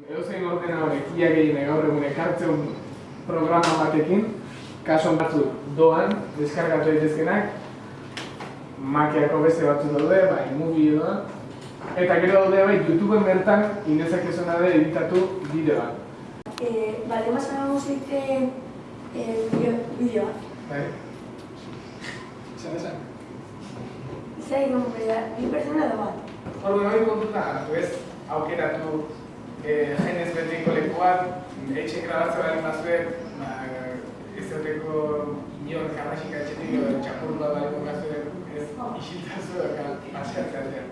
Edozein ordenadorek ia gehienek gaur egun ekartzen programa batekin, kaso batzuk doan, deskargatu daitezkenak, Maciako beste batzuk daude, bai, Movie edo, eta gero daude bai, YouTubeen bertan indezakezuna da editatu bideoa. Valdemos hagamos vídeo. Bai? Esan? Zai, bi pertsona da bat. Orduan hori kontutan hartu ez, aukeratu jenez beteko leku bat, etxe grabatzea balen bazuet, ez duteko inor karrasika etxetik txapurua balen bazuet, ez isiltazu da paseatzea.